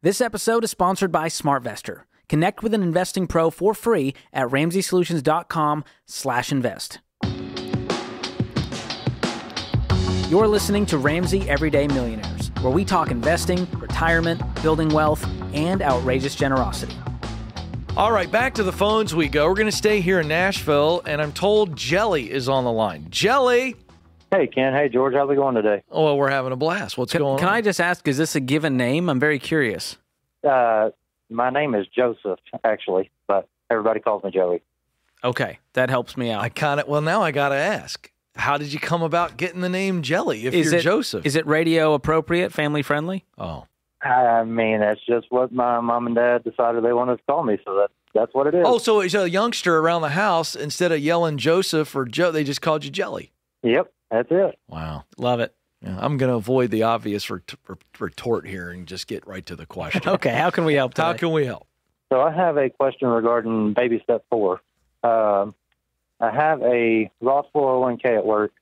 This episode is sponsored by SmartVestor. Connect with an investing pro for free at RamseySolutions.com/invest. You're listening to Ramsey Everyday Millionaires, where we talk investing, retirement, building wealth, and outrageous generosity. All right, back to the phones we go. We're going to stay here in Nashville, and I'm told Jelly is on the line. Jelly! Hey, Ken. Hey, George. How's it going today? Oh, well, we're having a blast. What's going on? Can I just ask, is this a given name? I'm very curious. My name is Joseph, actually, but everybody calls me Joey. Okay, that helps me out. Now I got to ask. How did you come about getting the name Jelly if you're Joseph? Is it radio appropriate, family friendly? Oh. I mean, that's just what my mom and dad decided they wanted to call me, so that's what it is. Oh, so as a youngster around the house, instead of yelling Joseph or Joe, they just called you Jelly. Yep, that's it. Wow. Love it. Yeah, I'm going to avoid the obvious retort here and just get right to the question. Okay, how can we help today? How can we help? So I have a question regarding baby step 4. I have a Roth 401k at work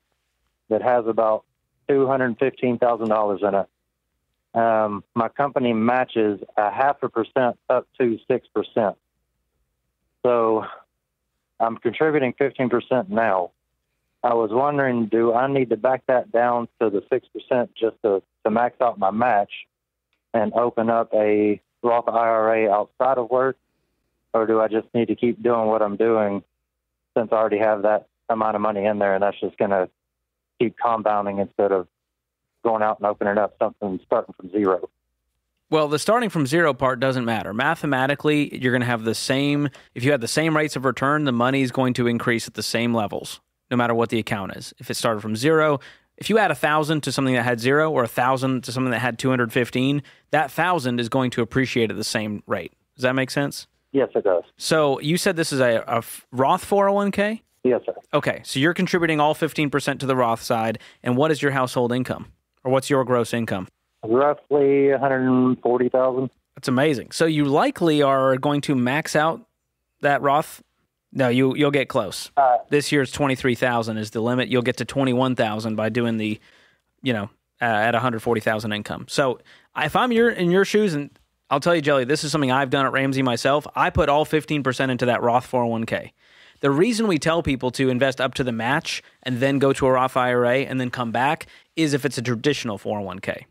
that has about $215,000 in it. My company matches 0.5% up to 6%. So I'm contributing 15% now. I was wondering, do I need to back that down to the 6% just to max out my match and open up a Roth IRA outside of work? Or do I just need to keep doing what I'm doing since I already have that amount of money in there, and that's just going to keep compounding instead of going out and opening up something starting from zero? Well, the starting from zero part doesn't matter. Mathematically, you're going to have the same, if you had the same rates of return, the money is going to increase at the same levels, no matter what the account is. If it started from zero, if you add 1,000 to something that had 0 or 1,000 to something that had 215, that 1,000 is going to appreciate at the same rate. Does that make sense? Yes, it does. So you said this is a Roth 401k? Yes, sir. Okay, so you're contributing all 15% to the Roth side, and what is your household income? Or what's your gross income? Roughly $140,000. That's amazing. So you likely are going to max out that Roth. No, you'll get close. This year's $23,000 is the limit. You'll get to $21,000 by doing the, at $140,000 income. So if I'm in your shoes, and I'll tell you, Jelly, this is something I've done at Ramsey myself. I put all 15% into that Roth 401k. The reason we tell people to invest up to the match and then go to a Roth IRA and then come back is if it's a traditional 401k.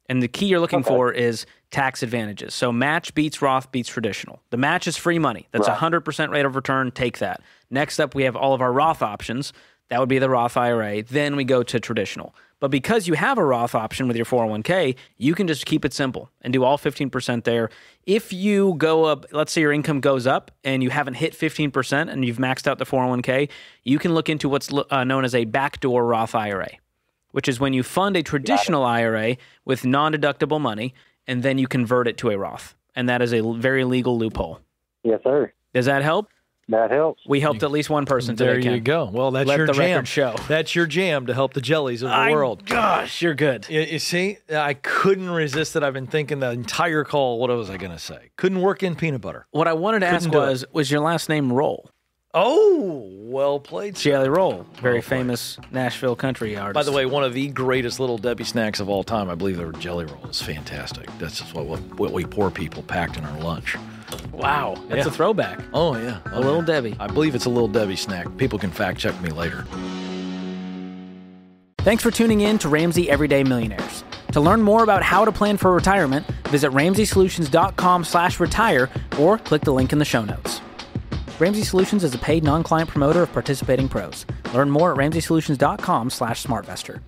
And the key you're looking for is tax advantages. So match beats Roth beats traditional. The match is free money. That's 100% rate of return. Take that. Next up, we have all of our Roth options. That would be the Roth IRA. Then we go to traditional. But because you have a Roth option with your 401k, you can just keep it simple and do all 15% there. If you go up, let's say your income goes up and you haven't hit 15% and you've maxed out the 401k, you can look into what's known as a backdoor Roth IRA, which is when you fund a traditional IRA with non-deductible money, and then you convert it to a Roth. And that is a very legal loophole. Yes, sir. Does that help? That helps. We helped at least one person today, There you Ken. go. Well, that's Let your the jam. record show. That's your jam to help the jellies of the world. Gosh, you're good. You see, I couldn't resist it. I've been thinking the entire call, what was I going to say? Couldn't work in peanut butter. What I wanted to ask was your last name Roll? Oh, well played. Jelly Roll, very famous Nashville country artist. By the way, one of the greatest Little Debbie snacks of all time, I believe they were Jelly Roll. It's fantastic. That's just what we poor people packed in our lunch. Wow, that's a throwback. Oh, yeah. A Little Debbie. I believe it's a Little Debbie snack. People can fact check me later. Thanks for tuning in to Ramsey Everyday Millionaires. To learn more about how to plan for retirement, visit RamseySolutions.com/retire or click the link in the show notes. Ramsey Solutions is a paid non-client promoter of participating pros. Learn more at RamseySolutions.com/SmartVestor.